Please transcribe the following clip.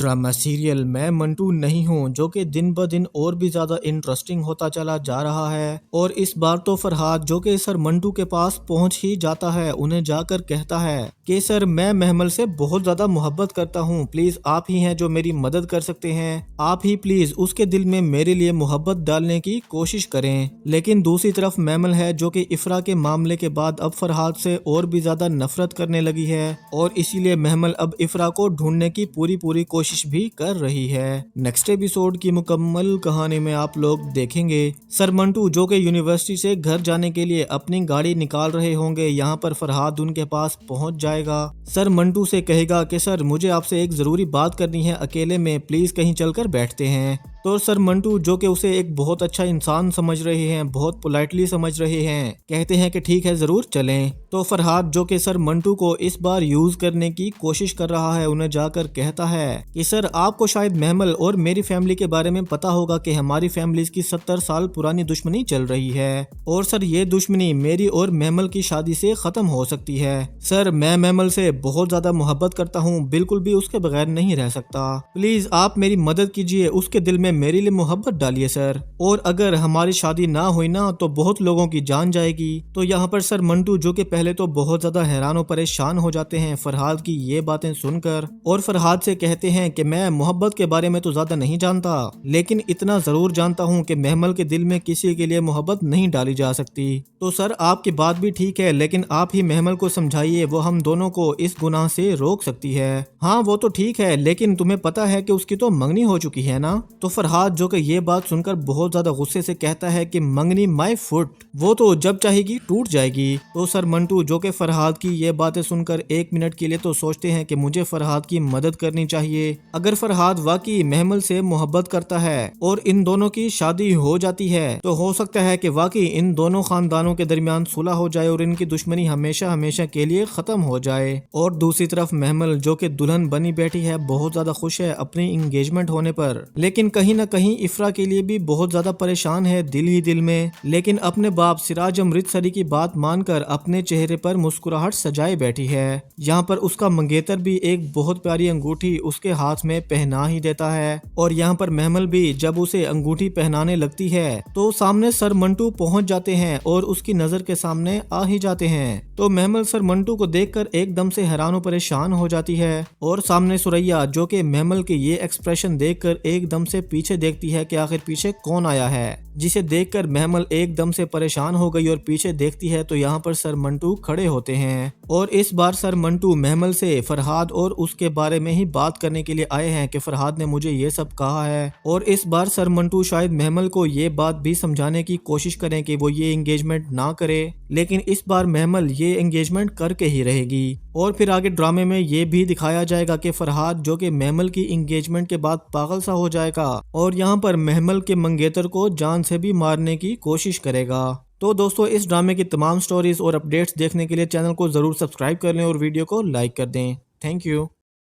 Drama serial मैं मंटू नहीं हूँ जो कि दिन ब दिन और भी ज्यादा इंटरेस्टिंग होता चला जा रहा है। और इस बार तो फरहाद जो कि सर मंटू के पास पहुंच ही जाता है, उन्हें जाकर कहता है कि सर मैं महमल से बहुत ज्यादा मोहब्बत करता हूँ, प्लीज आप ही हैं जो मेरी मदद कर सकते हैं, आप ही प्लीज उसके दिल में मेरे लिए मोहब्बत डालने की कोशिश करें। लेकिन दूसरी तरफ महमल है जो कि इफ्रा के मामले के बाद अब फरहाद से और भी ज्यादा नफरत करने लगी है और इसीलिए महमल अब इफ्रा को ढूंढने की पूरी कोशिश भी कर रही है। नेक्स्ट एपिसोड की मुकम्मल कहानी में आप लोग देखेंगे सर मंटू जो कि यूनिवर्सिटी से घर जाने के लिए अपनी गाड़ी निकाल रहे होंगे। यहाँ पर फरहाद उनके पास पहुंच जाएगा। सर मंटू से कहेगा कि सर मुझे आपसे एक जरूरी बात करनी है अकेले में, प्लीज कहीं चलकर बैठते हैं। तो सर मंटू जो कि उसे एक बहुत अच्छा इंसान समझ रहे हैं, बहुत पोलाइटली समझ रहे हैं, कहते हैं कि ठीक है जरूर चलें। तो फरहाद जो कि सर मंटू को इस बार यूज करने की कोशिश कर रहा है, उन्हें जाकर कहता है कि सर आपको शायद महमल और मेरी फैमिली के बारे में पता होगा कि हमारी फैमिली की 70 साल पुरानी दुश्मनी चल रही है और सर ये दुश्मनी मेरी और महमल की शादी से खत्म हो सकती है। सर मैं महमल से बहुत ज्यादा मोहब्बत करता हूँ, बिल्कुल भी उसके बगैर नहीं रह सकता, प्लीज आप मेरी मदद कीजिए, उसके दिल में मेरे लिए मोहब्बत डालिए सर, और अगर हमारी शादी ना हुई ना तो बहुत लोगों की जान जाएगी। तो यहाँ पर सर मंटू जो कि पहले तो बहुत ज्यादा हैरान और परेशान हो जाते हैं फरहाद की ये बातें सुनकर, और फरहाद से कहते हैं कि मैं मोहब्बत के बारे में तो ज्यादा नहीं जानता, लेकिन इतना जरूर जानता हूँ कि महमल के दिल में किसी के लिए मोहब्बत नहीं डाली जा सकती। तो सर आपकी बात भी ठीक है, लेकिन आप ही महमल को समझाइए, वो हम दोनों को इस गुनाह से रोक सकती है। हाँ वो तो ठीक है, लेकिन तुम्हें पता है कि उसकी तो मंगनी हो चुकी है ना। तो फरहाद जो कि ये बात सुनकर बहुत ज्यादा गुस्से से कहता है कि मंगनी माय फुट, वो तो जब चाहेगी टूट जाएगी। तो सर मंटू जो कि फरहाद की ये बातें सुनकर एक मिनट के लिए तो सोचते हैं कि मुझे फरहाद की मदद करनी चाहिए। अगर फरहाद वाकई महमल से मोहब्बत करता है और इन दोनों की शादी हो जाती है तो हो सकता है कि वाकई इन दोनों खानदानों के दरमियान सुलह हो जाए और इनकी दुश्मनी हमेशा हमेशा के लिए खत्म हो जाए। और दूसरी तरफ महमल जो कि दुल्हन बनी बैठी है, बहुत ज्यादा खुश है अपनी इंगेजमेंट होने पर, लेकिन कहीं ना कहीं इफ्रा के लिए भी बहुत ज्यादा परेशान है दिल ही दिल में। लेकिन अपने बाप सिराज अमृतसरी की बात मानकर अपने चेहरे पर मुस्कुराहट सजाए बैठी है। यहाँ पर उसका मंगेतर भी एक बहुत प्यारी अंगूठी उसके हाथ में पहना ही देता है, और यहाँ पर महमल भी जब उसे अंगूठी पहनाने लगती है तो सामने सर मंटू पहुंच जाते हैं और उसकी नजर के सामने आ ही जाते हैं। तो महमल सर मंटू को देखकर एकदम से हैरान और परेशान हो जाती है, और सामने सुरैया जो कि महमल के ये एक्सप्रेशन देखकर एकदम से पीछे देखती है कि आखिर पीछे कौन आया है, जिसे देखकर महमल एकदम से परेशान हो गई और पीछे देखती है तो यहाँ पर सर मंटू खड़े होते हैं। और इस बार सर मंटू महमल से फरहाद और उसके बारे में ही बात करने के लिए आए हैं कि फरहाद ने मुझे ये सब कहा है, और इस बार सर मंटू शायद महमल को ये बात भी समझाने की कोशिश करें कि वो ये एंगेजमेंट ना करे, लेकिन इस बार महमल ये एंगेजमेंट करके ही रहेगी। और फिर आगे ड्रामे में ये भी दिखाया जाएगा कि फरहाद जो कि महमल की एंगेजमेंट के बाद पागल सा हो जाएगा और यहाँ पर महमल के मंगेतर को जान से भी मारने की कोशिश करेगा। तो दोस्तों इस ड्रामे की तमाम स्टोरीज और अपडेट्स देखने के लिए चैनल को जरूर सब्सक्राइब कर लें और वीडियो को लाइक कर दें। Thank you.